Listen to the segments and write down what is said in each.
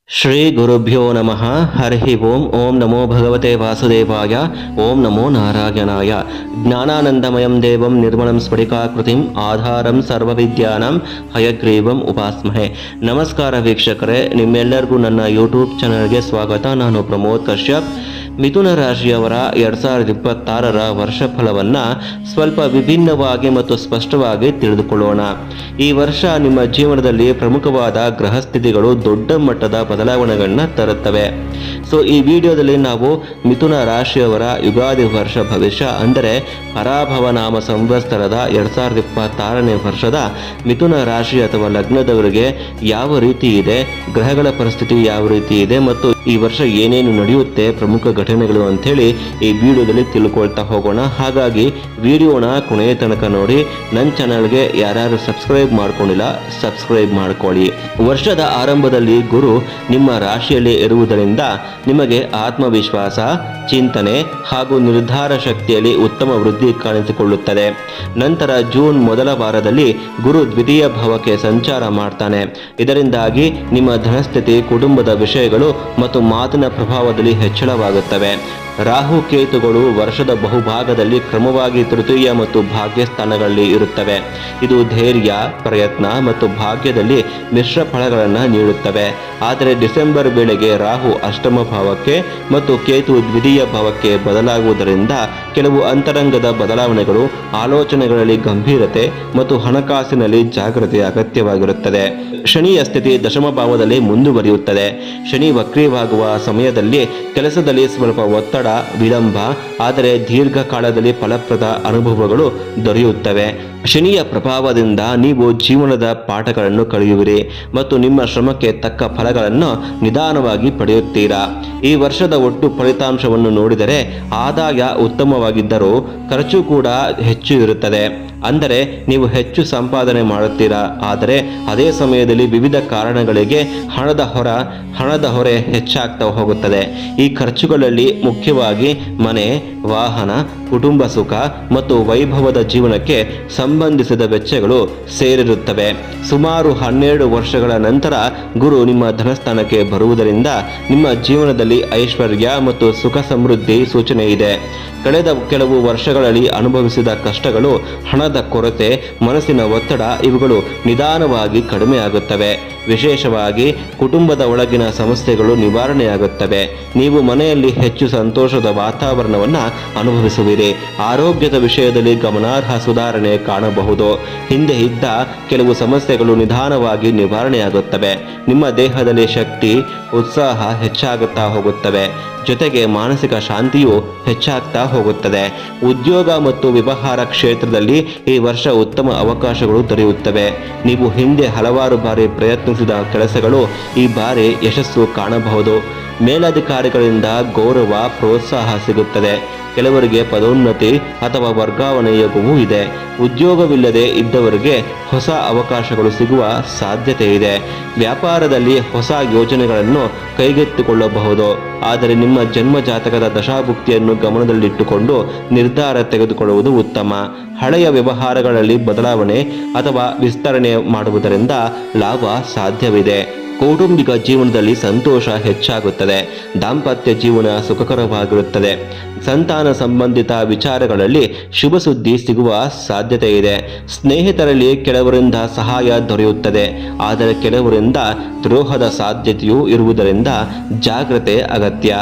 ಶ್ರೀ ಗುರುಭ್ಯೋ ನಮಃ ಹರಿ ಓಂ ನಮೋ ಭಗವತೆ ವಾಸುದೇವಾಯ ಓಂ ನಮೋ ನಾರಾಯಣಾಯ ಜ್ಞಾನಾನಂದಮಯಂ ದೇವಂ ನಿರ್ಮಲಂ ಸ್ಫಟಿಕಾಕೃತಿಂ ಆಧಾರಂ ಸರ್ವವಿದ್ಯಾನಾಂ ಹಯಗ್ರೀವಂ ಉಪಾಸ್ಮಹೆ. ನಮಸ್ಕಾರ ವೀಕ್ಷಕರೇ, ನಿಮ್ಮೆಲ್ಲರಿಗೂ ನನ್ನ ಯೂಟ್ಯೂಬ್ ಚಾನಲ್ಗೆ ಸ್ವಾಗತ. ನಾನು ಪ್ರಮೋದ್ ಕಶ್ಯಪ್. ಮಿಥುನ ರಾಶಿಯವರ 2026ರ ವರ್ಷ ಫಲವನ್ನು ಸ್ವಲ್ಪ ವಿಭಿನ್ನವಾಗಿ ಮತ್ತು ಸ್ಪಷ್ಟವಾಗಿ ತಿಳಿದುಕೊಳ್ಳೋಣ. ಈ ವರ್ಷ ನಿಮ್ಮ ಜೀವನದಲ್ಲಿ ಪ್ರಮುಖವಾದ ಗ್ರಹಸ್ಥಿತಿಗಳು ದೊಡ್ಡ ಮಟ್ಟದ ಬದಲಾವಣೆಗಳನ್ನ ತರುತ್ತವೆ. ಸೊ ಈ ವಿಡಿಯೋದಲ್ಲಿ ನಾವು ಮಿಥುನ ರಾಶಿಯವರ ಯುಗಾದಿ ವರ್ಷ ಭವಿಷ್ಯ ಅಂದರೆ ಪರಾಭವ ನಾಮ ಸಂವತ್ಸರದ 2026ನೇ ವರ್ಷದ ಮಿಥುನ ರಾಶಿ ಅಥವಾ ಲಗ್ನದವರಿಗೆ ಯಾವ ರೀತಿ ಇದೆ, ಗ್ರಹಗಳ ಪರಿಸ್ಥಿತಿ ಯಾವ ರೀತಿ ಇದೆ ಮತ್ತು ಈ ವರ್ಷ ಏನೇನು ನಡೆಯುತ್ತೆ, ಪ್ರಮುಖ ಘಟನೆಗಳು ಅಂಥೇಳಿ ಈ ವಿಡಿಯೋದಲ್ಲಿ ತಿಳ್ಕೊಳ್ತಾ ಹೋಗೋಣ. ಹಾಗಾಗಿ ವಿಡಿಯೋನ ಕೊನೆಯ ತನಕ ನೋಡಿ. ನನ್ನ ಚಾನಲ್ಗೆ ಯಾರ್ಯಾರು ಸಬ್ಸ್ಕ್ರೈಬ್ ಮಾಡ್ಕೊಂಡಿಲ್ಲ ಸಬ್ಸ್ಕ್ರೈಬ್ ಮಾಡ್ಕೊಳ್ಳಿ. ವರ್ಷದ ಆರಂಭದಲ್ಲಿ ಗುರು ನಿಮ್ಮ ರಾಶಿಯಲ್ಲಿ ಇರುವುದರಿಂದ ನಿಮಗೆ ಆತ್ಮವಿಶ್ವಾಸ, ಚಿಂತನೆ ಹಾಗೂ ನಿರ್ಧಾರ ಶಕ್ತಿಯಲ್ಲಿ ಉತ್ತಮ ವೃದ್ಧಿ ಕಾಣಿಸಿಕೊಳ್ಳುತ್ತದೆ. ನಂತರ ಜೂನ್ ಮೊದಲ ವಾರದಲ್ಲಿ ಗುರು ದ್ವಿತೀಯ ಭಾವಕ್ಕೆ ಸಂಚಾರ ಮಾಡ್ತಾನೆ. ಇದರಿಂದಾಗಿ ನಿಮ್ಮ ಧನಸ್ಥಿತಿ, ಕುಟುಂಬದ ವಿಷಯಗಳು ಮತ್ತು ಮಾತಿನ ಪ್ರಭಾವದಲ್ಲಿ ಹೆಚ್ಚಳವಾಗುತ್ತವೆ. ರಾಹು ಕೇತುಗಳು ವರ್ಷದ ಬಹುಭಾಗದಲ್ಲಿ ಕ್ರಮವಾಗಿ ತೃತೀಯ ಮತ್ತು ಭಾಗ್ಯ ಸ್ಥಾನಗಳಲ್ಲಿ ಇರುತ್ತವೆ. ಇದು ಧೈರ್ಯ, ಪ್ರಯತ್ನ ಮತ್ತು ಭಾಗ್ಯದಲ್ಲಿ ಮಿಶ್ರ ಫಲಗಳನ್ನು ನೀಡುತ್ತವೆ. ಆದರೆ ಡಿಸೆಂಬರ್ ವೇಳೆಗೆ ರಾಹು ಅಷ್ಟಮ ಭಾವಕ್ಕೆ ಮತ್ತು ಕೇತು ದ್ವಿತೀಯ ಭಾವಕ್ಕೆ ಬದಲಾಗುವುದರಿಂದ ಕೆಲವು ಅಂತರಂಗದ ಬದಲಾವಣೆಗಳು, ಆಲೋಚನೆಗಳಲ್ಲಿ ಗಂಭೀರತೆ ಮತ್ತು ಹಣಕಾಸಿನಲ್ಲಿ ಜಾಗೃತಿ ಅಗತ್ಯವಾಗಿರುತ್ತದೆ. ಶನಿಯ ಸ್ಥಿತಿ ದಶಮ ಭಾವದಲ್ಲಿ ಮುಂದುವರಿಯುತ್ತದೆ. ಶನಿ ವಕ್ರೀವಾಗುವ ಸಮಯದಲ್ಲಿ ಕೆಲಸದಲ್ಲಿ ಸ್ವಲ್ಪ ಒತ್ತಡ, ವಿಳಂಬ, ಆದರೆ ದೀರ್ಘಕಾಲದಲ್ಲಿ ಫಲಪ್ರದ ಅನುಭವಗಳು ದೊರೆಯುತ್ತವೆ. ಶನಿಯ ಪ್ರಭಾವದಿಂದ ನೀವು ಜೀವನದ ಪಾಠಗಳನ್ನು ಕಲಿಯುವಿರಿ ಮತ್ತು ನಿಮ್ಮ ಶ್ರಮಕ್ಕೆ ತಕ್ಕ ಫಲಗಳನ್ನು ನಿಧಾನವಾಗಿ ಪಡೆಯುತ್ತೀರಾ. ಈ ವರ್ಷದ ಒಟ್ಟು ಫಲಿತಾಂಶವನ್ನು ನೋಡಿದರೆ ಆದಾಯ ಉತ್ತಮವಾಗಿದ್ದರೂ ಖರ್ಚು ಕೂಡ ಹೆಚ್ಚು ಇರುತ್ತದೆ. ಅಂದರೆ ನೀವು ಹೆಚ್ಚು ಸಂಪಾದನೆ ಮಾಡುತ್ತೀರಾ, ಆದರೆ ಅದೇ ಸಮಯದಲ್ಲಿ ವಿವಿಧ ಕಾರಣಗಳಿಗೆ ಹಣದ ಹೊರೆ ಹೆಚ್ಚಾಗ್ತಾ ಹೋಗುತ್ತದೆ. ಈ ಖರ್ಚುಗಳಲ್ಲಿ ಮುಖ್ಯವಾಗಿ ಮನೆ, ವಾಹನ, ಕುಟುಂಬ ಸುಖ ಮತ್ತು ವೈಭವದ ಜೀವನಕ್ಕೆ ಸಂಬಂಧಿಸಿದ ವೆಚ್ಚಗಳು ಸೇರಿರುತ್ತವೆ. ಸುಮಾರು 12 ವರ್ಷಗಳ ನಂತರ ಗುರು ನಿಮ್ಮ ಧನಸ್ಥಾನಕ್ಕೆ ಬರುವುದರಿಂದ ನಿಮ್ಮ ಜೀವನದಲ್ಲಿ ಐಶ್ವರ್ಯ ಮತ್ತು ಸುಖ ಸಮೃದ್ಧಿ ಸೂಚನೆ ಇದೆ. ಕಳೆದ ಕೆಲವು ವರ್ಷಗಳಲ್ಲಿ ಅನುಭವಿಸಿದ ಕಷ್ಟಗಳು, ಹಣದ ಕೊರತೆ, ಮನಸ್ಸಿನ ಒತ್ತಡ ಇವುಗಳು ನಿಧಾನವಾಗಿ ಕಡಿಮೆಯಾಗುತ್ತವೆ. ವಿಶೇಷವಾಗಿ ಕುಟುಂಬದ ಒಳಗಿನ ಸಮಸ್ಯೆಗಳು ನಿವಾರಣೆಯಾಗುತ್ತವೆ. ನೀವು ಮನೆಯಲ್ಲಿ ಹೆಚ್ಚು ಸಂತೋಷದ ವಾತಾವರಣವನ್ನು ಅನುಭವಿಸುವಿರಿ. ಆರೋಗ್ಯದ ವಿಷಯದಲ್ಲಿ ಗಮನಾರ್ಹ ಸುಧಾರಣೆ ಕಾಣಬಹುದು. ಹಿಂದೆ ಇದ್ದ ಕೆಲವು ಸಮಸ್ಯೆಗಳು ನಿಧಾನವಾಗಿ ನಿವಾರಣೆಯಾಗುತ್ತವೆ. ನಿಮ್ಮ ದೇಹದಲ್ಲಿ ಶಕ್ತಿ, ಉತ್ಸಾಹ ಹೆಚ್ಚಾಗುತ್ತಾ ಹೋಗುತ್ತವೆ. ಜೊತೆಗೆ ಮಾನಸಿಕ ಶಾಂತಿಯು ಹೆಚ್ಚಾಗ್ತಾ ಹೋಗುತ್ತದೆ. ಉದ್ಯೋಗ ಮತ್ತು ವ್ಯವಹಾರ ಕ್ಷೇತ್ರದಲ್ಲಿ ಈ ವರ್ಷ ಉತ್ತಮ ಅವಕಾಶಗಳು ದೊರೆಯುತ್ತವೆ. ನೀವು ಹಿಂದೆ ಹಲವಾರು ಬಾರಿ ಪ್ರಯತ್ನಿಸಿದ ಕೆಲಸಗಳು ಈ ಬಾರಿ ಯಶಸ್ಸು ಕಾಣಬಹುದು. ಮೇಲಧಿಕಾರಿಗಳಿಂದ ಗೌರವ, ಪ್ರೋತ್ಸಾಹ ಸಿಗುತ್ತದೆ. ಕೆಲವರಿಗೆ ಪದೋನ್ನತಿ ಅಥವಾ ವರ್ಗಾವಣೆ ಯೋಗವೂ ಇದೆ. ಉದ್ಯೋಗವಿಲ್ಲದೆ ಇದ್ದವರಿಗೆ ಹೊಸ ಅವಕಾಶಗಳು ಸಿಗುವ ಸಾಧ್ಯತೆ ಇದೆ. ವ್ಯಾಪಾರದಲ್ಲಿ ಹೊಸ ಯೋಜನೆಗಳನ್ನು ಕೈಗೆತ್ತಿಕೊಳ್ಳಬಹುದು. ಆದರೆ ನಿಮ್ಮ ಜನ್ಮ ಜಾತಕದ ದಶಾಭುಕ್ತಿಯನ್ನು ಗಮನದಲ್ಲಿಟ್ಟುಕೊಂಡು ನಿರ್ಧಾರ ತೆಗೆದುಕೊಳ್ಳುವುದು ಉತ್ತಮ. ಹಳೆಯ ವ್ಯವಹಾರಗಳಲ್ಲಿ ಬದಲಾವಣೆ ಅಥವಾ ವಿಸ್ತರಣೆ ಮಾಡುವುದರಿಂದ ಲಾಭ ಸಾಧ್ಯವಿದೆ. ಕೌಟುಂಬಿಕ ಜೀವನದಲ್ಲಿ ಸಂತೋಷ ಹೆಚ್ಚಾಗುತ್ತದೆ. ದಾಂಪತ್ಯ ಜೀವನ ಸುಖಕರವಾಗಿರುತ್ತದೆ. ಸಂತಾನ ಸಂಬಂಧಿತ ವಿಚಾರಗಳಲ್ಲಿ ಶುಭ ಸುದ್ದಿ ಸಿಗುವ ಸಾಧ್ಯತೆ ಇದೆ. ಸ್ನೇಹಿತರಲ್ಲಿ ಕೆಲವರಿಂದ ಸಹಾಯ ದೊರೆಯುತ್ತದೆ, ಆದರೆ ಕೆಲವರಿಂದ ದ್ರೋಹದ ಸಾಧ್ಯತೆಯೂ ಇರುವುದರಿಂದ ಜಾಗ್ರತೆ ಅಗತ್ಯ.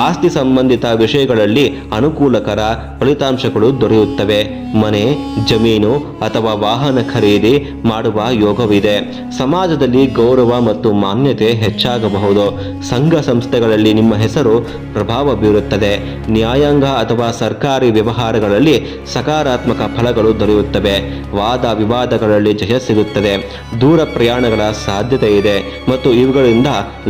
ಆಸ್ತಿ ಸಂಬಂಧಿತ ವಿಷಯಗಳಲ್ಲಿ ಅನುಕೂಲಕರ ಫಲಿತಾಂಶಗಳು ದೊರೆಯುತ್ತವೆ. ಮನೆ, ಜಮೀನು ಅಥವಾ ವಾಹನ ಖರೀದಿ ಮಾಡುವ ಯೋಗವಿದೆ. ಸಮಾಜದಲ್ಲಿ ಗೌರವ ಮತ್ತು ಮಾನ್ಯತೆ ಹೆಚ್ಚಾಗಬಹುದು. ಸಂಘ ಸಂಸ್ಥೆಗಳಲ್ಲಿ ನಿಮ್ಮ ಹೆಸರು ಪ್ರಭಾವ ಬೀರುತ್ತದೆ. ನ್ಯಾಯಾಂಗ ಅಥವಾ ಸರ್ಕಾರಿ ವ್ಯವಹಾರಗಳಲ್ಲಿ ಸಕಾರಾತ್ಮಕ ಫಲಗಳು ದೊರೆಯುತ್ತವೆ. ವಾದ ವಿವಾದಗಳಲ್ಲಿ ಜಯ ಸಿಗುತ್ತದೆ. ದೂರ ಪ್ರಯಾಣಗಳ ಸಾಧ್ಯತೆ ಇದೆ ಮತ್ತು ಇವುಗಳಿಂದ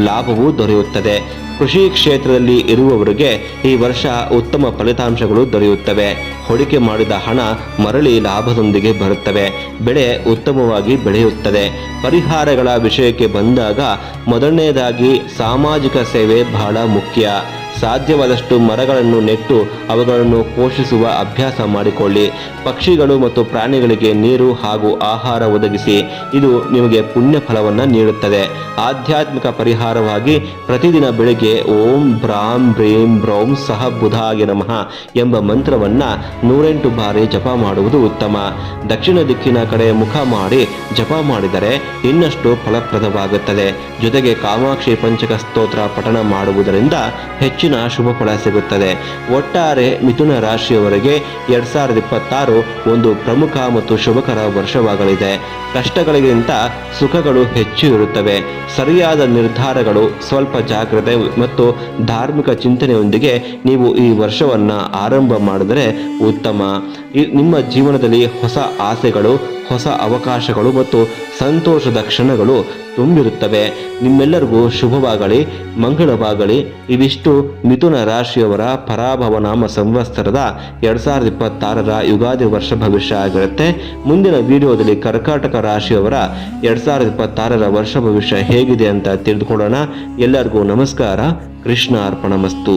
ಲಾಭವೂ ದೊರೆಯುತ್ತದೆ. ಕೃಷಿ ಕ್ಷೇತ್ರದಲ್ಲಿ ಇರುವವರಿಗೆ ಈ ವರ್ಷ ಉತ್ತಮ ಫಲಿತಾಂಶಗಳು ದೊರೆಯುತ್ತವೆ. ಹೂಡಿಕೆ ಮಾಡಿದ ಹಣ ಮರಳಿ ಲಾಭದೊಂದಿಗೆ ಬರುತ್ತವೆ. ಬೆಳೆ ಉತ್ತಮವಾಗಿ ಬೆಳೆಯುತ್ತದೆ. ಪರಿಹಾರಗಳ ವಿಷಯಕ್ಕೆ ಬಂದಾಗ ಮೊದಲನೇದಾಗಿ ಸಾಮಾಜಿಕ ಸೇವೆ ಬಹಳ ಮುಖ್ಯ. ಸಾಧ್ಯವಾದಷ್ಟು ಮರಗಳನ್ನು ನೆಟ್ಟು ಅವುಗಳನ್ನು ಪೋಷಿಸುವ ಅಭ್ಯಾಸ ಮಾಡಿಕೊಳ್ಳಿ. ಪಕ್ಷಿಗಳು ಮತ್ತು ಪ್ರಾಣಿಗಳಿಗೆ ನೀರು ಹಾಗೂ ಆಹಾರ ಒದಗಿಸಿ. ಇದು ನಿಮಗೆ ಪುಣ್ಯ ಫಲವನ್ನು ನೀಡುತ್ತದೆ. ಆಧ್ಯಾತ್ಮಿಕ ಪರಿಹಾರವಾಗಿ ಪ್ರತಿದಿನ ಬೆಳಿಗ್ಗೆ ಓಂ ಬ್ರಾಂ ಬ್ರೀಂ ಬ್ರೌಂ ಸಹ ಬುಧಾಯ ನಮಃ ಎಂಬ ಮಂತ್ರವನ್ನ 108 ಬಾರಿ ಜಪ ಮಾಡುವುದು ಉತ್ತಮ. ದಕ್ಷಿಣ ದಿಕ್ಕಿನ ಕಡೆ ಮುಖ ಮಾಡಿ ಜಪ ಮಾಡಿದರೆ ಇನ್ನಷ್ಟು ಫಲಪ್ರದವಾಗುತ್ತದೆ. ಜೊತೆಗೆ ಕಾಮಾಕ್ಷಿ ಪಂಚಕ ಸ್ತೋತ್ರ ಪಠಣ ಮಾಡುವುದರಿಂದ ಹೆಚ್ಚಿನ ಶುಭ ಫಲ ಸಿಗುತ್ತದೆ. ಒಟ್ಟಾರೆ ಮಿಥುನ ರಾಶಿಯವರಿಗೆ 2026 ಒಂದು ಪ್ರಮುಖ ಮತ್ತು ಶುಭಕರ ವರ್ಷವಾಗಲಿದೆ. ಕಷ್ಟಗಳಿಗಿಂತ ಸುಖಗಳು ಹೆಚ್ಚು ಇರುತ್ತವೆ. ಸರಿಯಾದ ನಿರ್ಧಾರಗಳು, ಸ್ವಲ್ಪ ಜಾಗ್ರತೆ ಮತ್ತು ಧಾರ್ಮಿಕ ಚಿಂತನೆಯೊಂದಿಗೆ ನೀವು ಈ ವರ್ಷವನ್ನು ಆರಂಭ ಮಾಡಿದರೆ ಉತ್ತಮ. ನಿಮ್ಮ ಜೀವನದಲ್ಲಿ ಹೊಸ ಆಸೆಗಳು, ಹೊಸ ಅವಕಾಶಗಳು ಮತ್ತು ಸಂತೋಷದ ಕ್ಷಣಗಳು ತುಂಬಿರುತ್ತವೆ. ನಿಮ್ಮೆಲ್ಲರಿಗೂ ಶುಭವಾಗಲಿ, ಮಂಗಳವಾಗಲಿ. ಇವಿಷ್ಟು ಮಿಥುನ ರಾಶಿಯವರ ಪರಾಭವ ನಾಮ ಸಂವತ್ಸರದ 2026 ಯುಗಾದಿ ವರ್ಷ ಭವಿಷ್ಯ ಆಗಿರುತ್ತೆ. ಮುಂದಿನ ವಿಡಿಯೋದಲ್ಲಿ ಕರ್ಕಾಟಕ ರಾಶಿಯವರ 2026 ವರ್ಷ ಭವಿಷ್ಯ ಹೇಗಿದೆ ಅಂತ ತಿಳಿದುಕೊಳ್ಳೋಣ. ಎಲ್ಲರಿಗೂ ನಮಸ್ಕಾರ. ಕೃಷ್ಣ ಅರ್ಪಣಮಸ್ತು.